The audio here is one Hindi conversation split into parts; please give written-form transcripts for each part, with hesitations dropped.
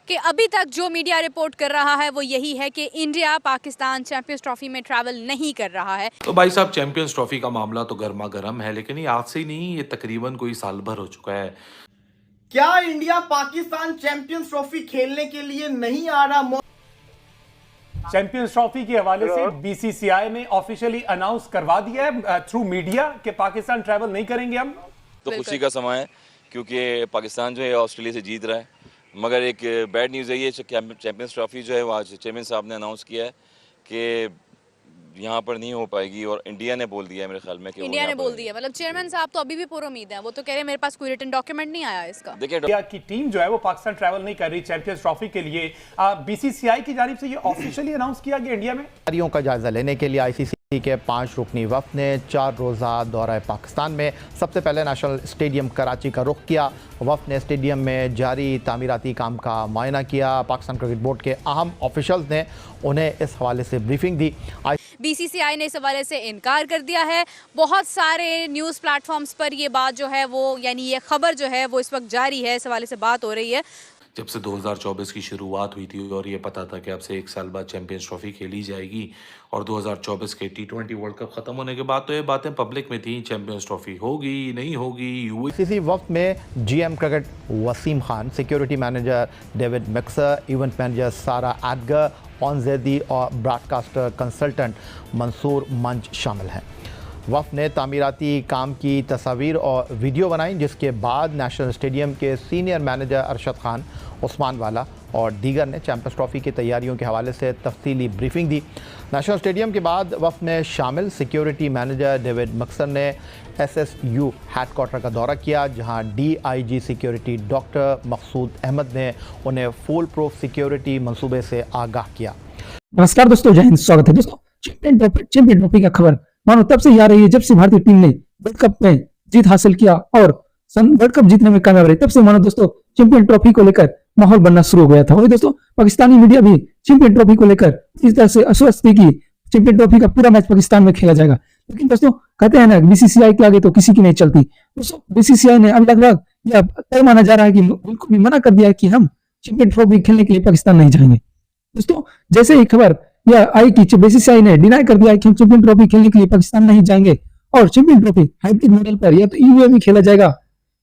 कि अभी तक जो मीडिया रिपोर्ट कर रहा है वो यही है कि इंडिया पाकिस्तान चैंपियंस ट्रॉफी में ट्रैवल नहीं कर रहा है। तो भाई साहब, चैंपियंस ट्रॉफी का मामला तो गर्मा गर्म है, लेकिन ये आज से ही नहीं, ये तकरीबन कोई साल भर हो चुका है। क्या इंडिया पाकिस्तान चैंपियंस ट्रॉफी खेलने के लिए नहीं आ रहा? चैंपियंस ट्रॉफी के हवाले से बीसीसीआई ने ऑफिशियली अनाउंस करवा दिया है थ्रू मीडिया कि पाकिस्तान ट्रैवल नहीं करेंगे हम। तो खुशी का समय है क्योंकि पाकिस्तान जो है ऑस्ट्रेलिया से जीत रहा है, मगर एक बैड न्यूज़ है ये चैंपियंस ट्रॉफी जो है वो आज चेयरमैन साहब ने अनाउंस किया है कि यहाँ पर नहीं हो पाएगी, और इंडिया ने बोल दिया है मेरे ख्याल में कि इंडिया ने बोल दिया, मतलब चेयरमैन साहब तो अभी भी पूरी उम्मीद है, वो तो कह रहे हैं मेरे पास कोई रिटन डॉक्यूमेंट नहीं आया इसका। देखिए, इंडिया की टीम जो है वो पाकिस्तान ट्रैवल नहीं कर रही चैंपियंस ट्रॉफी के लिए। बीसीसीआई की जानिब से ये ऑफिशियली अनाउंस किया गया इंडिया में। तैयारियों का जायजा लेने के लिए आईसीसी के 5 रुकनी वफ्द ने 4 रोज़ा दौरा पाकिस्तान में सबसे पहले नेशनल स्टेडियम कराची का रुख किया। वफ्द ने स्टेडियम में जारी तामीराती काम का मुआयना किया। पाकिस्तान क्रिकेट बोर्ड के अहम ऑफिशियल्स ने उन्हें इस हवाले से ब्रीफिंग दी। बीसीसीआई ने इस हवाले से इनकार कर दिया है। बहुत सारे न्यूज़ प्लेटफॉर्म्स पर ये बात जो है वो, यानी ये खबर जो है वो इस वक्त जारी है, इस हवाले से बात हो रही है। जब से 2024 की शुरुआत हुई थी और ये पता था कि अब से 1 साल बाद चैंपियंस ट्रॉफी खेली जाएगी, और 2024 के T20 वर्ल्ड कप खत्म होने के बाद तो ये बातें पब्लिक में थी, चैंपियंस ट्रॉफी होगी नहीं होगी। आईसीसी वफ्द में GM cricket Wasim Khan, security manager David Mixer, event manager Sarah Edgar, ऑनजेदी और ब्रॉडकास्टर कंसल्टेंट मंसूर मंच शामिल हैं। वफ्द ने तामीराती काम की तस्वीर और वीडियो बनाई, जिसके बाद नेशनल स्टेडियम के सीनियर मैनेजर अरशद खान, उस्मान वाला और दीगर ने चैंपियंस ट्रॉफी की तैयारियों के हवाले से तफसीली ब्रीफिंग दी। नेशनल स्टेडियम के बाद वफ्द में शामिल सिक्योरिटी मैनेजर डेविड मक्सर ने एसएसयू हेडक्वार्टर का दौरा किया, जहां डीआईजी सिक्योरिटी डॉक्टर मकसूद अहमद ने उन्हें फुल प्रूफ सिक्योरिटी मंसूबे से आगाह किया। नमस्कार दोस्तों, जय हिंद। स्वागत है दोस्तों चैंपियन ट्रॉफी का खबर मानो तब से ही आ रही है जब से भारतीय टीम ने वर्ल्ड कप में जीत हासिल किया और वर्ल्ड कप जीतने में कामयाब रही। तब से मानो दोस्तों चैंपियन ट्रॉफी को लेकर माहौल बनना शुरू हो गया था। वही दोस्तों पाकिस्तानी मीडिया भी चैंपियन ट्रॉफी को लेकर इस तरह से आश्वस्त थी कि चैंपियन ट्रॉफी का पूरा मैच पाकिस्तान में खेला जाएगा। लेकिन दोस्तों कहते हैं ना, बीसीसीआई के आगे तो किसी की नहीं चलती। दोस्तों बीसीसीआई ने अब लगभग यह तय माना जा रहा है कि बिल्कुल भी मना कर दिया है कि हम चैंपियन ट्रॉफी खेलने के लिए पाकिस्तान नहीं जाएंगे। दोस्तों जैसे ही खबर यह आई कि बीसीसीआई ने डिनाई कर दिया है कि हम चैंपियन ट्रॉफी खेलने के लिए पाकिस्तान नहीं जाएंगे, और चैंपियन ट्रॉफी हाइब्रिड मॉडल पर या तो यूएई में खेला जाएगा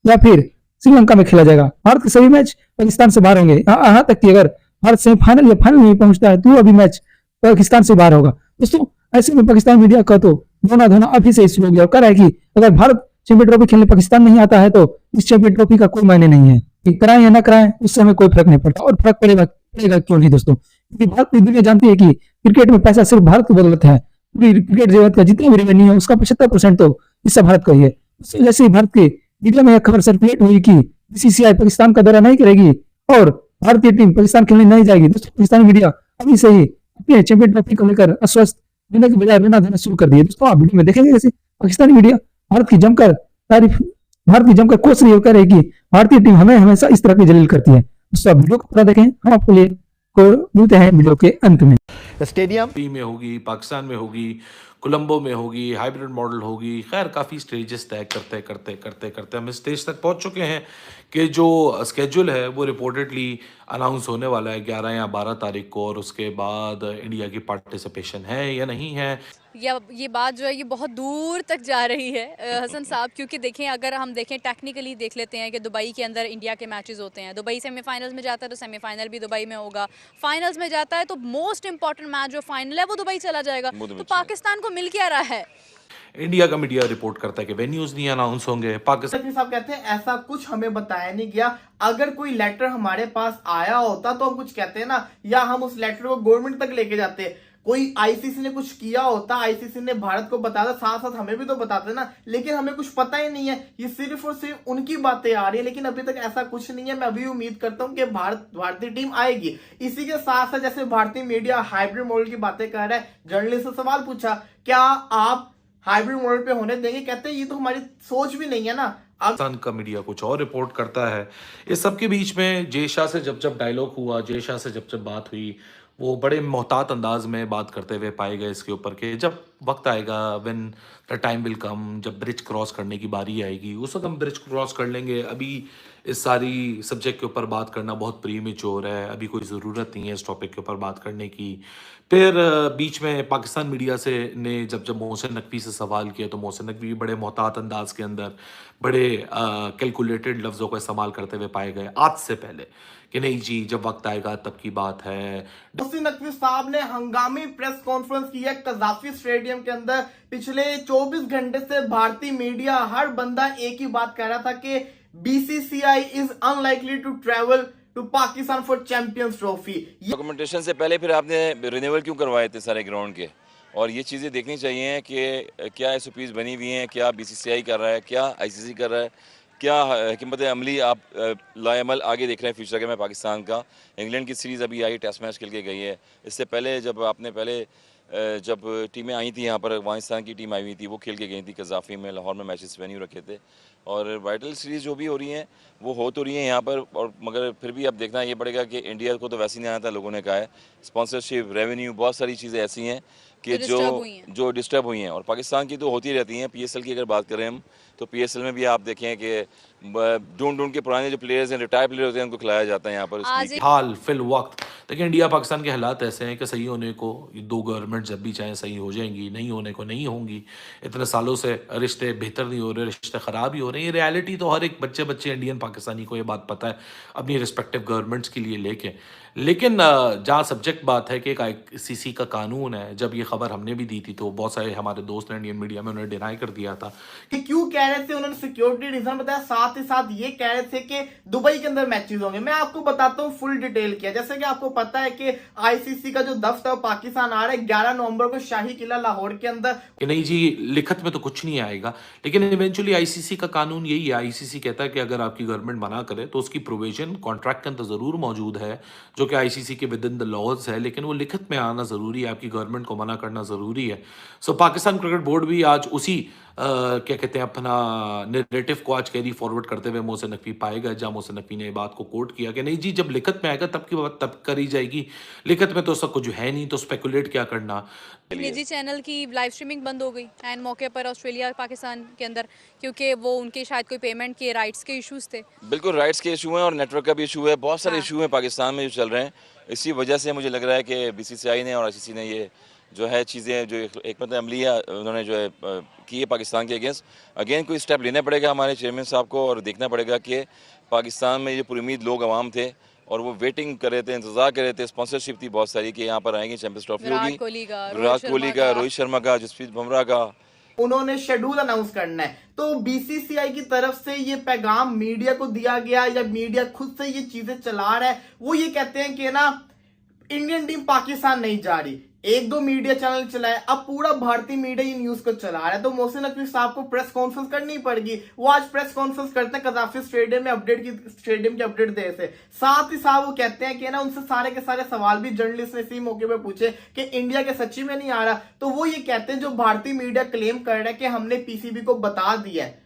या फिर श्रीलंका में खेला जाएगा। भारत के सभी मैच पाकिस्तान से बाहर होंगे, यहाँ तक कि अगर भारत सेमीफाइनल या फाइनल में पहुंचता है तो अभी मैच पाकिस्तान से बाहर होगा। दोस्तों ऐसे में पाकिस्तान मीडिया का तो धोना धोना अभी से शुरू हो गया और कह रहा है कि अगर भारत चैंपियन ट्रॉफी खेलने पाकिस्तान नहीं आता है तो इस चैंपियन ट्रॉफी का कोई मायने नहीं है, कि कराएं या ना कराएं उससे हमें कोई फर्क नहीं पड़ता। और फर्क पड़ेगा क्यों नहीं दोस्तों, क्योंकि भारत की दुनिया जानती है कि क्रिकेट में पैसा सिर्फ भारत की बदौलत है। पूरी क्रिकेट जगत का जितना भी रेवेन्यू है उसका 75% तो हिस्सा भारत का ही है। जैसे ही भारत के मीडिया में यह खबर सर्कुलेट हुई कि बीसीसीआई पाकिस्तान का दौरा नहीं करेगी और भारतीय टीम पाकिस्तान खेलने नहीं जाएगी, दोस्तों पाकिस्तानी मीडिया अभी से ही अपने चैंपियन ट्रॉफी को लेकर आश्वस्त होने के बजाय रोना धोना शुरू कर दिए। दोस्तों आप वीडियो में देखेंगे कैसे पाकिस्तानी मीडिया भारत की जमकर कोस रही है, कह रही कि भारतीय टीम हमें हमेशा इस तरह की जलील करती है। दोस्तों आप वीडियो को पूरा देखें, हम आपको लिए को मिलते हैं वीडियो के अंत में। स्टेडियम में होगी, पाकिस्तान में होगी, कोलंबो में होगी, हाइब्रिड मॉडल होगी। खैर काफ़ी स्टेजेस तय करते हम इस स्टेज तक पहुंच चुके हैं कि जो स्केड्यूल है वो रिपोर्टेडली अनाउंस होने वाला है 11 या 12 तारीख को, और उसके बाद इंडिया की पार्टिसिपेशन है या नहीं है। या ये बात जो है ये बहुत दूर तक जा रही है हसन साहब, क्योंकि देखें अगर हम देखें टेक्निकली देख लेते हैं कि दुबई के अंदर इंडिया के मैचेस होते हैं। दुबई सेमीफाइनल्स में जाता है तो सेमीफाइनल भी दुबई में होगा, फाइनल्स में जाता है तो मोस्ट इंपॉर्टेंट मैच जो फाइनल है वो दुबई चला जाएगा। तो पाकिस्तान को मिल क्या रहा है? इंडिया का मीडिया रिपोर्ट करता है कि वेन्यूज नहीं अनाउंस होंगे। पाकिस्तान साहब कहते हैं ऐसा कुछ हमें बताया नहीं गया। अगर कोई लेटर हमारे पास आया होता तो हम कुछ कहते हैं ना, या हम उस लेटर को गवर्नमेंट तक लेके जाते। कोई आईसीसी ने कुछ किया होता, आईसीसी ने भारत को बताया, साथ साथ हमें भी तो बताते ना, लेकिन हमें कुछ पता ही नहीं है। ये सिर्फ और सिर्फ उनकी बातें आ रही है, लेकिन अभी तक ऐसा कुछ नहीं है। मैं अभी उम्मीद करता हूं कि भारतीय टीम आएगी। इसी के साथ साथ जैसे भारतीय मीडिया हाइब्रिड मॉडल की बातें कर रहा है, जर्नलिस्ट से सवाल पूछा क्या आप हाइब्रिड मॉडल पे होने देंगे, कहते हैं ये तो हमारी सोच भी नहीं है ना। पाकिस्तान का मीडिया कुछ और रिपोर्ट करता है। इस सब के बीच में जय शाह से जब डायलॉग हुआ, जय शाह से जब बात हुई, वो बड़े मोहतात अंदाज में बात करते हुए पाए गए इसके ऊपर कि जब वक्त आएगा, when the time will come, जब ब्रिज क्रॉस करने की बारी आएगी उस वक्त हम ब्रिज क्रॉस कर लेंगे। अभी इस सारी सब्जेक्ट के ऊपर बात करना बहुत प्रीमेच्योर है, अभी कोई ज़रूरत नहीं है इस टॉपिक के ऊपर बात करने की। फिर बीच में पाकिस्तान मीडिया से ने जब मोहसिन नकवी से सवाल किया तो मोहसिन नकवी बड़े मोहतात अंदाज के अंदर बड़े कैलकुलेटेड लफ्ज़ों का इस्तेमाल करते हुए पाए गए आज से पहले कि नहीं जी, जब वक्त आएगा तब की बात है। मोहसिन नकवी साहब ने हंगामी प्रेस कॉन्फ्रेंस की है कजाफी स्टेडियम के अंदर। पिछले 24 घंटे से भारतीय मीडिया हर बंदा एक ही बात कह रहा था कि BCCI is unlikely to travel to Pakistan for Champions Trophy. Documentation से पहले फिर आपने रिन्यूअल क्यों करवाए थे सारे ग्राउंड के? और ये चीज़ें देखनी चाहिए कि क्या एसओपीज बनी हुई हैं, क्या बीसीसीआई कर रहा है, क्या आईसीसी कर रहा है, क्या हिकमत अमली आप लाएमल आगे देख रहे हैं फ्यूचर के में पाकिस्तान का। इंग्लैंड की सीरीज़ अभी आई, टेस्ट मैच खेल के गई है। इससे पहले जब टीमें आई थी यहाँ पर, अफगानिस्तान की टीम आई हुई थी, वो खेल के गई थी कजाफी में, लाहौर में मैचेस वेन्यू रखे थे। और वाइटल सीरीज़ जो भी हो रही हैं वो हो तो रही हैं यहाँ पर, और मगर फिर भी अब देखना ये पड़ेगा कि इंडिया को तो वैसे ही नहीं आता, लोगों ने कहा है स्पॉन्सरशिप, रेवेन्यू, बहुत सारी चीज़ें ऐसी हैं कि जो डिस्टर्ब हुई हैं। और पाकिस्तान की तो होती रहती हैं। पीएसएल की अगर बात करें हम तो पीएसएल में भी आप देखें कि ढूंढ के पुराने जो प्लेयर्स हैं, रिटायर्ड प्लेयर होते हैं, उनको खिलाया जाता है यहाँ पर। हाल फिल वक्त देखिए, इंडिया पाकिस्तान के हालात ऐसे हैं कि सही होने को ये दो गवर्नमेंट जब भी चाहें सही हो जाएंगी, नहीं होने को नहीं होंगी। इतने सालों से रिश्ते बेहतर नहीं हो रहे, रिश्ते ख़राब ही हो रहे हैं। ये रियलिटी तो हर एक बच्चे इंडियन पाकिस्तानी को ये बात पता है अपनी रिस्पेक्टिव गवर्नमेंट्स के लिए लेके। लेकिन जहाँ सब्जेक्ट बात है कि एक आईसीसी का कानून है, जब ये खबर हमने भी दी थी तो बहुत सारे हमारे दोस्त ने इंडियन मीडिया में उन्होंने डिनाई कर दिया था कि क्यों कह रहे थे, उन्होंने सिक्योरिटी रीजन बताया, साथ ही साथ ये कह रहे थे कि दुबई के अंदर मैचेस होंगे। मैं आपको बताता हूँ फुल डिटेल किया। जैसे कि आपको पता है कि आईसीसी का जो दफ्तर है पाकिस्तान आ रहा है 11 नवंबर को शाही किला लाहौर के अंदर। कि नहीं जी, लिखत में तो कुछ नहीं आएगा, लेकिन इवेंचुअली आईसीसी का कानून यही है। आईसीसी कहता है कि अगर आपकी गवर्नमेंट मना करे तो उसकी प्रोविजन कॉन्ट्रैक्ट के अंदर ज़रूर मौजूद है, जो कि आईसीसी के विद इन द लॉज है, लेकिन वो लिखत में आना ज़रूरी है, आपकी गवर्नमेंट को मना करना ज़रूरी है। सो पाकिस्तान क्रिकेट बोर्ड भी आज उसी क्या कहते हैं अपना नैरेटिव को आज कैरी फॉरवर्ड करते हुए मोहसिन नकवी पाए गए, जहाँ मोहसिन नकवी ने बात को कोट किया कि नहीं जी, जब लिखत में आएगा तब की बात तब करी जाएगी, लिखत में तो सब कुछ है नहीं, तो स्पेकुलेट क्या करना। निजी चैनल की लाइव स्ट्रीमिंग बंद हो गई एंड मौके पर ऑस्ट्रेलिया पाकिस्तान के अंदर, क्योंकि वो उनके शायद कोई पेमेंट के राइट्स के इश्यूज थे। बिल्कुल राइट्स के इशू हैं और नेटवर्क का भी इशू है, बहुत सारे इशू हैं पाकिस्तान में जो चल रहे हैं। इसी वजह से मुझे लग रहा है कि बीसीसीआई ने और आईसीसी ने ये जो है चीज़ें जो हिकमत अमलिया उन्होंने जो है की है पाकिस्तान के अगेंस्ट, अगेन कोई स्टेप लेना पड़ेगा हमारे चेयरमैन साहब को, और देखना पड़ेगा कि पाकिस्तान में ये पुरुमीद लोग आवाम थे और वो वेटिंग कर रहे थे, इंतजार कर रहे थे, स्पॉन्सरशिप थी बहुत सारी कि यहाँ पर आएंगे, चैंपियंस ट्रॉफी होगी, विराट कोहली का, रोहित शर्मा का, जसप्रीत बुमराह का। उन्होंने शेड्यूल अनाउंस करना है। तो बीसीसीआई की तरफ से ये पैगाम मीडिया को दिया गया, या मीडिया खुद से ये चीजें चला रहा है। वो ये कहते हैं कि ना इंडियन टीम पाकिस्तान नहीं जा रही, एक दो मीडिया चैनल चलाए, अब पूरा भारतीय मीडिया ये न्यूज को चला रहा है। तो मोहसिन नकवी साहब को प्रेस कॉन्फ्रेंस करनी पड़ेगी। वो आज प्रेस कॉन्फ्रेंस करते हैं कजाफी स्टेडियम में स्टेडियम की अपडेट दे से। साथ ही साथ वो कहते हैं कि ना उनसे सारे के सारे सवाल भी जर्नलिस्ट ने इसी मौके पर पूछे कि इंडिया के सच्ची में नहीं आ रहा। तो वो ये कहते हैं जो भारतीय मीडिया क्लेम कर रहा है कि हमने पीसीबी को बता दिया है।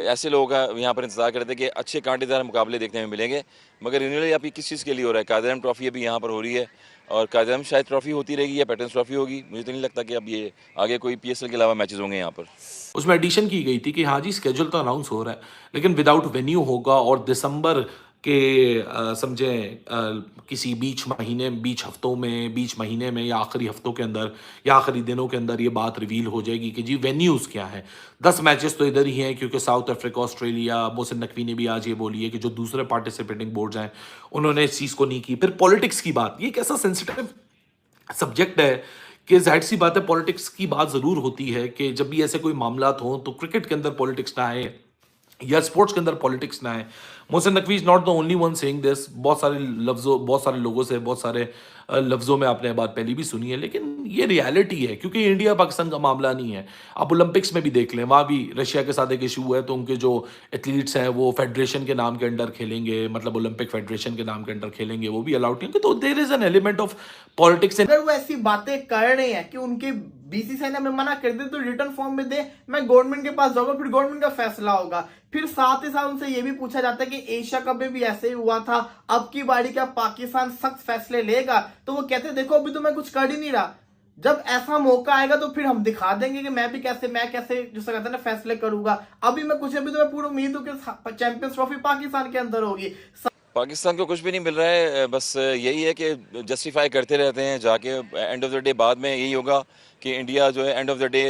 ऐसे लोग यहाँ पर इंतजार कर रहे थे कि अच्छे कांटेदार मुकाबले देखने में मिलेंगे, मगर रिन्यूअल अभी किस चीज़ के लिए हो रहा है? कायदे-ए-आज़म ट्रॉफी अभी यहाँ पर हो रही है, और कायदे-ए-आज़म शायद ट्रॉफी होती रहेगी या पैटर्न्स ट्रॉफी होगी। मुझे तो नहीं लगता कि अब ये आगे कोई पीएसएल के अलावा मैचेस होंगे यहाँ पर। उसमें एडिशन की गई थी कि हाँ जी, स्केड्यूल तो अनाउंस हो रहा है, लेकिन विदाउट वेन्यू होगा, और दिसंबर के समझें किसी बीच महीने में या आखिरी हफ्तों के अंदर या आखिरी दिनों के अंदर ये बात रिवील हो जाएगी कि जी वेन्यूज़ क्या है। 10 मैचेस तो इधर ही हैं, क्योंकि south Africa, Australia, Mohsin Naqvi ने भी आज ये बोली है कि जो दूसरे पार्टिसिपेटिंग बोर्ड्स हैं उन्होंने इस चीज़ को नहीं की। फिर पॉलिटिक्स की बात, ये कैसा सेंसिटिव सब्जेक्ट है कि जाहिर सी बात है पॉलिटिक्स की बात ज़रूर होती है कि जब भी ऐसे कोई मामलात हों तो क्रिकेट के अंदर पॉलिटिक्स ना आए या स्पोर्ट्स के अंदर पॉलिटिक्स ना आए। Mohsin Naqvi is not the only one saying this. बहुत सारे लोगों से बहुत सारे लफ्ज़ों में आपने बात पहले भी सुनी है, लेकिन ये रियलिटी है, क्योंकि इंडिया पाकिस्तान का मामला नहीं है। आप ओलंपिक्स में भी देख लें, वहाँ भी रशिया के साथ एक इशू है, तो उनके जो एथलीट्स हैं वो फेडरेशन के नाम के अंडर खेलेंगे, मतलब ओलंपिक फेडरेशन के नाम के अंडर खेलेंगे, वो भी अलाउड नहीं होंगे। तो there is an element of politics. अगर वो ऐसी बातें कर रहे हैं कि उनके बीसीसीआई ने हमें मना कर दिया तो रिटर्न फॉर्म में दे, मैं गवर्नमेंट के पास जाऊंगा, फिर गवर्नमेंट का फैसला होगा। फिर साथ ही साथ उनसे ये भी पूछा जाता है कि एशिया कप में भी ऐसे ही हुआ था, अब की बारी क्या पाकिस्तान सख्त फैसले लेगा? तो वो कहते देखो अभी तो मैं कुछ कर ही नहीं रहा, जब ऐसा मौका आएगा तो फिर हम दिखा देंगे कि मैं कैसे जिसे कहते हैं ना फैसले करूंगा। अभी मैं तो मैं पूरी उम्मीद हूँ कि चैंपियंस ट्रॉफी पाकिस्तान के अंदर होगी। पाकिस्तान को कुछ भी नहीं मिल रहा है, बस यही है कि जस्टिफाई करते रहते हैं जाके। एंड ऑफ द डे बाद में यही होगा कि इंडिया जो है एंड ऑफ द डे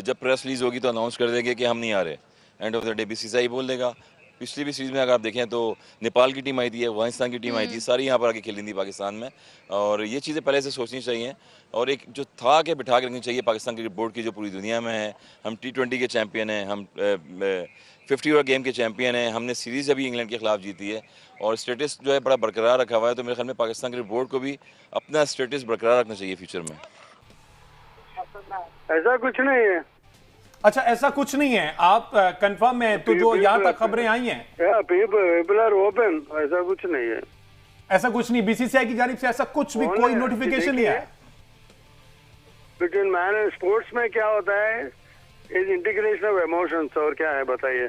जब प्रेस रिलीज होगी तो अनाउंस कर देंगे कि हम नहीं आ रहे। End of the day BCCI बोल देगा। पिछली भी सीरीज में अगर आप देखें तो नेपाल की टीम आई थी, अफगानिस्तान की टीम आई थी, सारी यहाँ पर आके खेली थी पाकिस्तान में। और ये चीज़ें पहले से सोचनी चाहिए और एक जो था कि बिठा के रखनी चाहिए पाकिस्तान क्रिकेट बोर्ड की, जो पूरी दुनिया में है। हम T20 के चैंपियन हैं, हम 50 ओवर गेम के चैंपियन हैं, हमने सीरीज़ अभी इंग्लैंड के खिलाफ जीती है और स्टेटस जो है बड़ा बरकरार रखा हुआ है। तो मेरे ख्याल में पाकिस्तान क्रिकेट बोर्ड को भी अपना स्टेटस बरकरार रखना चाहिए फ्यूचर में। ऐसा कुछ नहीं है। अच्छा, ऐसा कुछ नहीं है, आप कंफर्म है? तो जो यहाँ तक खबरें आई हैं, पीपल आर ओपन, ऐसा कुछ नहीं है। ऐसा कुछ नहीं, बीसीसीआई की जानिब से ऐसा कुछ भी कोई नोटिफिकेशन नहीं है। बिटवीन मैन एंड स्पोर्ट्स में क्या होता है, इज इंटीग्रेशन ऑफ इमोशंस। और क्या है बताइए?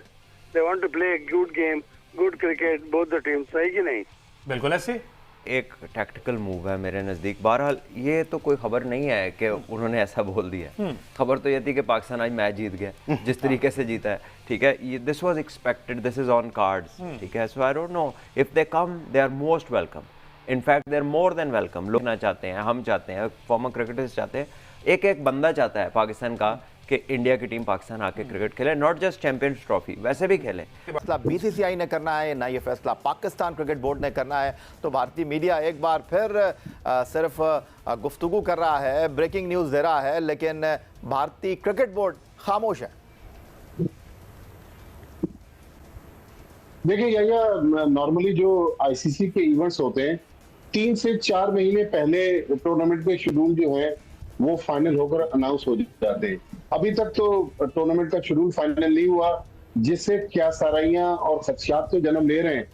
They want to play good game, good cricket, both the team, सही कि नहीं? बिल्कुल ऐसे एक टैक्टिकल मूव है मेरे नज़दीक। बहरहाल ये तो कोई खबर नहीं है कि उन्होंने ऐसा बोल दिया। खबर तो ये थी कि पाकिस्तान आज मैच जीत गया, जिस तरीके से जीता है, ठीक है। This was expected, this is on cards, ठीक है। So I don't know, if they come they are most welcome. In fact they are more than welcome. लोग ना चाहते हैं, हम चाहते हैं, फॉर्मर क्रिकेटर्स चाहते हैं, एक बंदा चाहता है पाकिस्तान का कि इंडिया की टीम पाकिस्तान आके क्रिकेट खेले, नॉट जस्ट चैंपियंस ट्रॉफी, वैसे भी खेले। फैसला बीसीसीआई ने करना है ना, ये फैसला पाकिस्तान क्रिकेट बोर्ड ने करना है। तो भारतीय मीडिया एक बार फिर सिर्फ गुफ्तगू कर रहा है, ब्रेकिंग न्यूज़ दे रहा है, लेकिन भारतीय क्रिकेट बोर्ड खामोश है। देखिए यह नॉर्मली जो आईसीसी के इवेंट्स होते हैं 3 से 4 महीने पहले टूर्नामेंट के शेड्यूल जो है वो फाइनल होकर अनाउंस हो जाते हैं। अभी तक तो टूर्नामेंट का शेड्यूल फाइनल नहीं हुआ, जिससे क्या साराइयां और खदशात तो जन्म ले रहे हैं